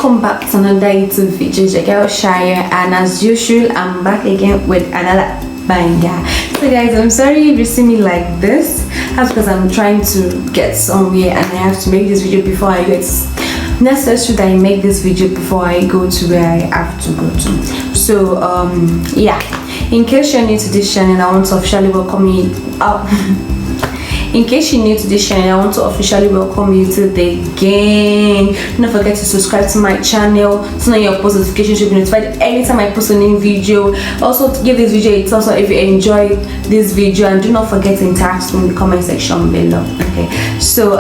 welcome back to another YouTube video. It's your girl Shire, and as usual I'm back again with another banger. So guys, I'm sorry if you see me like this. That's because I'm trying to get somewhere and I have to make this video before I go. It's necessary that I make this video before I go to where I have to go to. So yeah, in case you're new to this channel, I want to officially welcome you up. In case you're new to this channel, I want to officially welcome you to the gang. Don't forget to subscribe to my channel so that your post notifications should be notified anytime I post a new video. Also, to give this video a thumbs up if you enjoyed this video, and do not forget to interact in the comment section below. Okay, so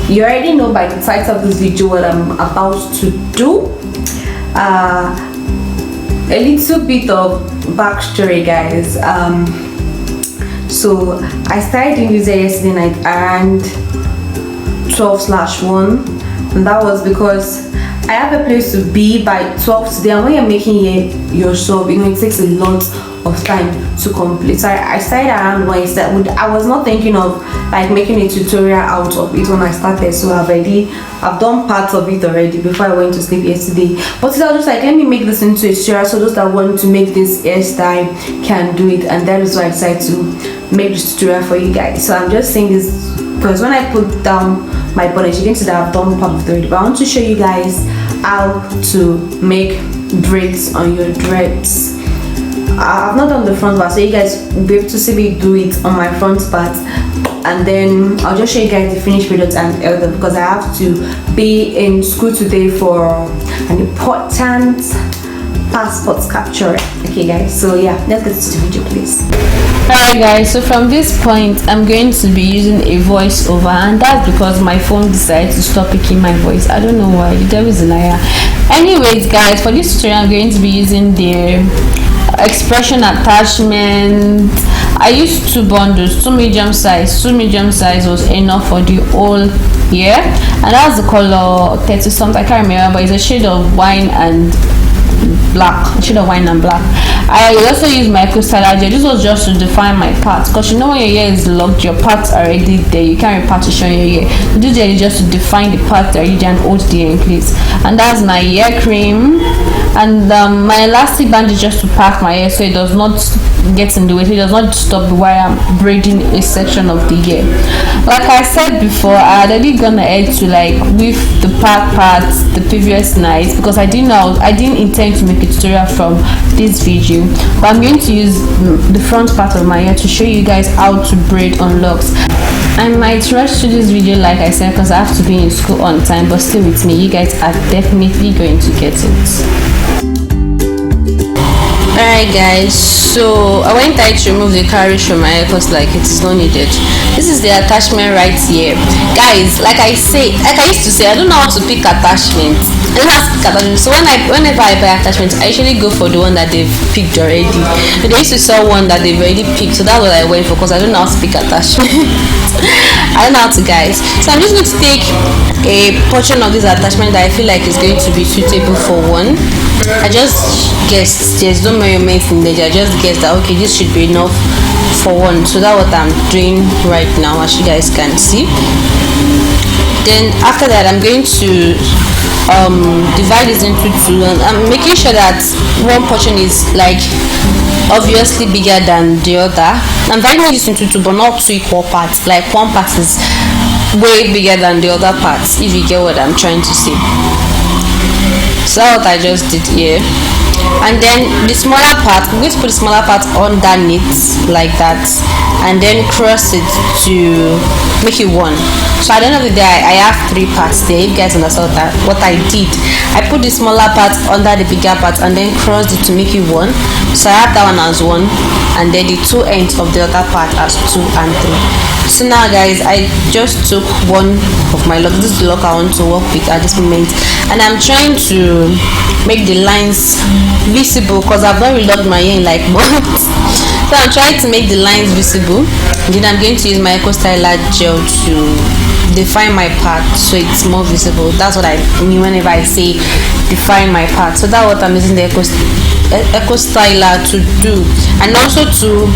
you already know by the title of this video what I'm about to do. A little bit of backstory, guys. So I started doing this yesterday night around 12/1, and that was because I have a place to be by 12 today, and when you're making it yourself, you know, it takes a lot of time to complete. So I started around when I was not thinking of like making a tutorial out of it when I started, so I've done parts of it already before I went to sleep yesterday. But I was just like, let me make this into a tutorial so those that want to make this hairstyle can do it, and that is why I decided to make this tutorial for you guys. So I'm just saying this because when I put down my bonnet, you can see that I've done part of it, but I want to show you guys how to make braids on your dreads. I've not done the front part, so you guys will be able to see me do it on my front part, and then I'll just show you guys the finished product and elder, because I have to be in school today for an important passport capture. Okay guys, so yeah, let's get to the video please. Alright guys, so from this point I'm going to be using a voiceover, and that's because my phone decided to stop picking my voice. I don't know why, the devil is a liar. Anyways guys, for this tutorial I'm going to be using the expression attachment. I used 2 bundles, 2 medium size was enough for the whole year, and that's the color 30 something, I can't remember, but it's a shade of wine and black. I also use micro styler gel. This was just to define my parts, because you know when your hair is locked, your parts are already there, you can't repartition your hair. So this gel is just to define the parts that you and hold the hair in place. And that's my hair cream, and my elastic band is just to pack my hair so it does not get in the way, so it does not stop while I'm braiding a section of the hair. Like I said before, I had already gone ahead to like weave the pack parts the previous night, because I didn't intend to make a tutorial from this video, but I'm going to use the front part of my hair to show you guys how to braid on locks. I might rush to this video like I said because I have to be in school on time, but still with me, you guys are definitely going to get it. Alright guys, so I went ahead to remove the carriage from my hair because like it is not needed. This is the attachment right here. Guys, like I used to say, I don't know how to pick attachments. I don't know how to pick attachments. So whenever I buy attachments, I usually go for the one that they've picked already. But they used to sell one that they've already picked, so that's what I went for, because I don't know how to pick attachments. I don't know how to, guys. So I'm just going to take a portion of this attachment that I feel like is going to be suitable for one. I just guessed, there's no measurements in there, I just guessed that okay, this should be enough for one. So that's what I'm doing right now, as you guys can see. Then after that, I'm going to divide this into 2, and I'm making sure that one portion is like obviously bigger than the other. I'm dividing this into 2, but not 2 equal parts. Like one part is way bigger than the other parts, if you get what I'm trying to say. So that's what I just did here. And then the smaller part, I'm going to put the smaller part underneath like that, and then cross it to make it 1. So at the end of the day, I have 3 parts there. If you guys understand what I did, I put the smaller part under the bigger part and then crossed it to make it 1. So I have that one as 1, and then the 2 ends of the other part as 2 and 3. So now guys, I just took one of my lock. This is the lock I want to work with at this moment, and I'm trying to make the lines visible because I've not relocked my hair in like months. So I'm trying to make the lines visible. Then I'm going to use my Eco Styler gel to define my part so it's more visible. That's what I mean whenever I say define my part. So that's what I'm using the Eco Styler to do, and also to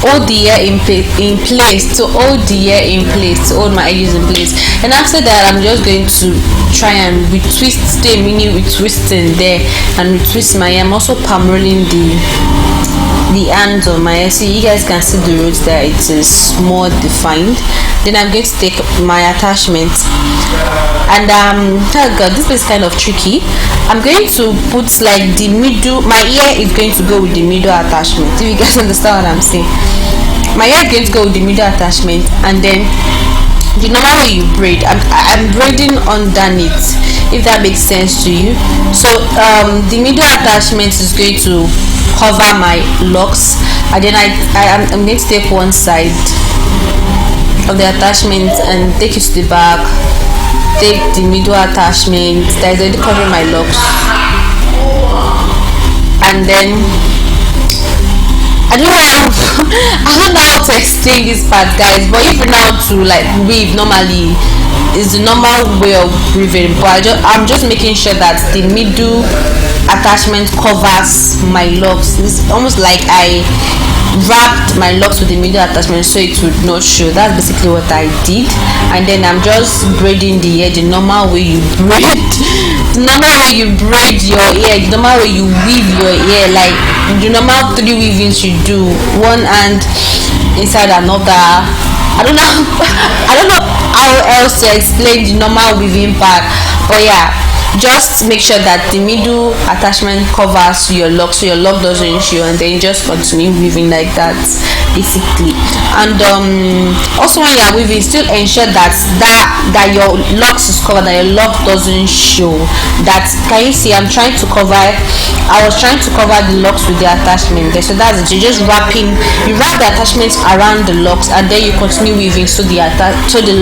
hold the hair in place, to hold the hair in place, to hold my edges in place. And after that, I'm just going to try and retwist, stay mini retwisting there and retwist my hair. I'm also palm rolling the ends of my hair so you guys can see the roots there, it is more defined. Then I'm going to take my attachment and oh god, this is kind of tricky. I'm going to put like the middle, my ear is going to go with the middle attachment, if you guys understand what I'm saying. My hair is going to go with the middle attachment, and then the normal way you braid, I'm braiding underneath, if that makes sense to you. So the middle attachment is going to cover my locks, and then I'm going to take one side of the attachment and take it to the back, take the middle attachment that is already covering my locks, and then I don't know how to explain this part, guys, but if you know how to like weave normally, is the normal way of weaving, but I'm just making sure that the middle attachment covers my locks. It's almost like I wrapped my locks with the middle attachment so it would not show. That's basically what I did, and then I'm just braiding the hair the normal way you braid the normal way you braid your hair, the normal way you weave your hair, like the normal 3 weavings you do, one hand inside another. I don't know I don't know how else to explain the normal weaving part, but yeah, just make sure that the middle attachment covers your lock so your lock doesn't show, and then just continue weaving like that basically. And also when you are weaving, still ensure that your locks is covered, that your lock doesn't show. That, can you see, I was trying to cover the locks with the attachment there, so that's it. You wrap the attachments around the locks, and then you continue weaving so the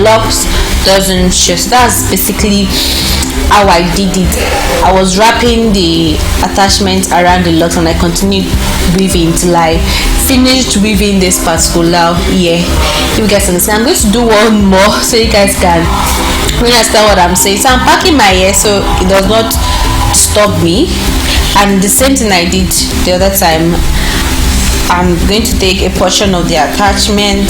locks doesn't show. So that's basically how I did it. I was wrapping the attachment around the locks and I continued weaving till I finished weaving this particular ear. You guys understand? I'm going to do one more so you guys can understand what I'm saying. So I'm packing my hair so it does not stop me, and the same thing I did the other time. I'm going to take a portion of the attachment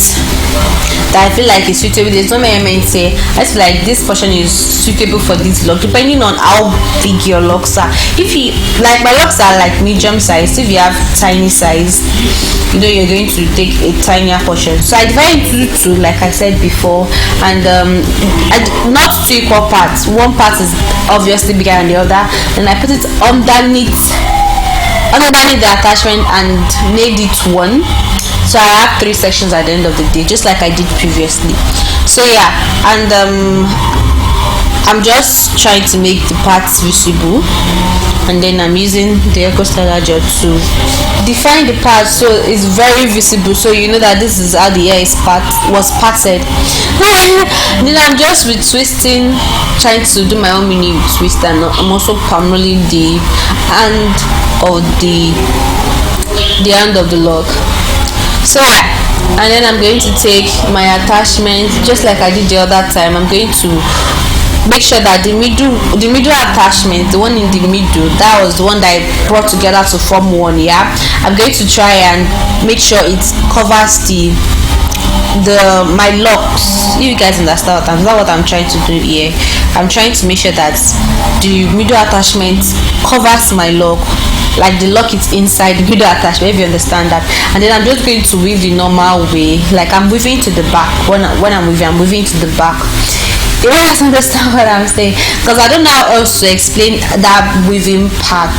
that I feel like is suitable. There's no measurement say I feel like this portion is suitable for this lock, depending on how big your locks are. If you like, my locks are like medium size. If you have tiny size, you're going to take a tinier portion. So I divide into two, like I said before, and not two equal parts. One part is obviously bigger than the other, and I put it underneath the attachment and made it one. So I have 3 sections at the end of the day, just like I did previously. So yeah, and I'm just trying to make the parts visible, and then I'm using the Eco Styler gel to define the parts so it's very visible, so you know that this is how the hair was parted. Then I'm just retwisting, trying to do my own mini twist, and I'm also palm rolling the end of the end of the lock. So yeah, and then I'm going to take my attachment just like I did the other time. I'm going to make sure that the middle attachment, the one in the middle, that was the one that I brought together to form one. Yeah, I'm going to try and make sure it covers my locks. You guys understand what I'm trying to do here. I'm trying to make sure that the middle attachment covers my lock, like the lock is inside the middle attachment, if you understand that. And then I'm just going to weave the normal way, like I'm weaving to the back. When I'm weaving to the back. You guys understand what I'm saying? Because I don't know how else to explain that weaving part.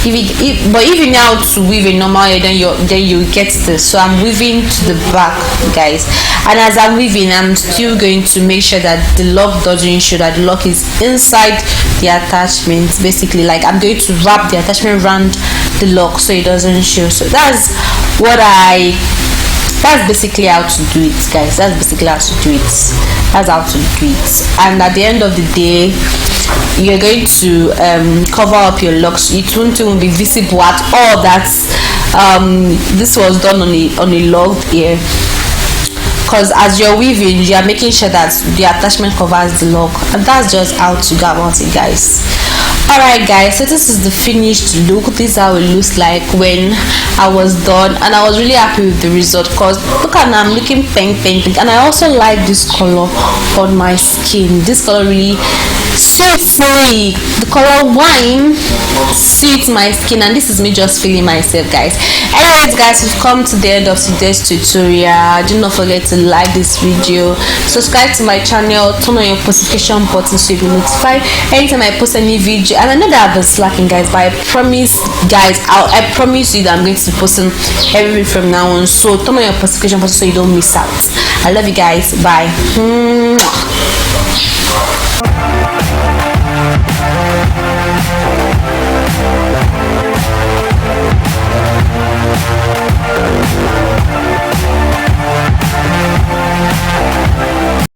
But if you know how to weave a normal hair, then you get this. So I'm weaving to the back, guys, and as I'm weaving, I'm still going to make sure that the lock doesn't show, that the lock is inside the attachment. Basically, like I'm going to wrap the attachment around the lock so it doesn't show. So that's basically how to do it, guys. That's how to do it. And at the end of the day, you're going to cover up your locks. It won't even be visible at all that this was done on a locked ear, because as you're weaving, you are making sure that the attachment covers the lock, and that's just how to go about it, guys. Alright guys, so this is the finished look. This is how it looks like when I was done, and I was really happy with the result because look at now, I'm looking pink, and I also like this color on my skin. This color really so free. The color wine suits my skin, and this is me just feeling myself, guys. Anyways guys, we've come to the end of today's tutorial. Do not forget to like this video, subscribe to my channel, turn on your notification button so you'll be notified anytime I post any video. And I know that I've been slacking guys, but I promise guys, I promise you that I'm going to be posting every week from now on, so turn on your notification button so you don't miss out. I love you guys. Bye.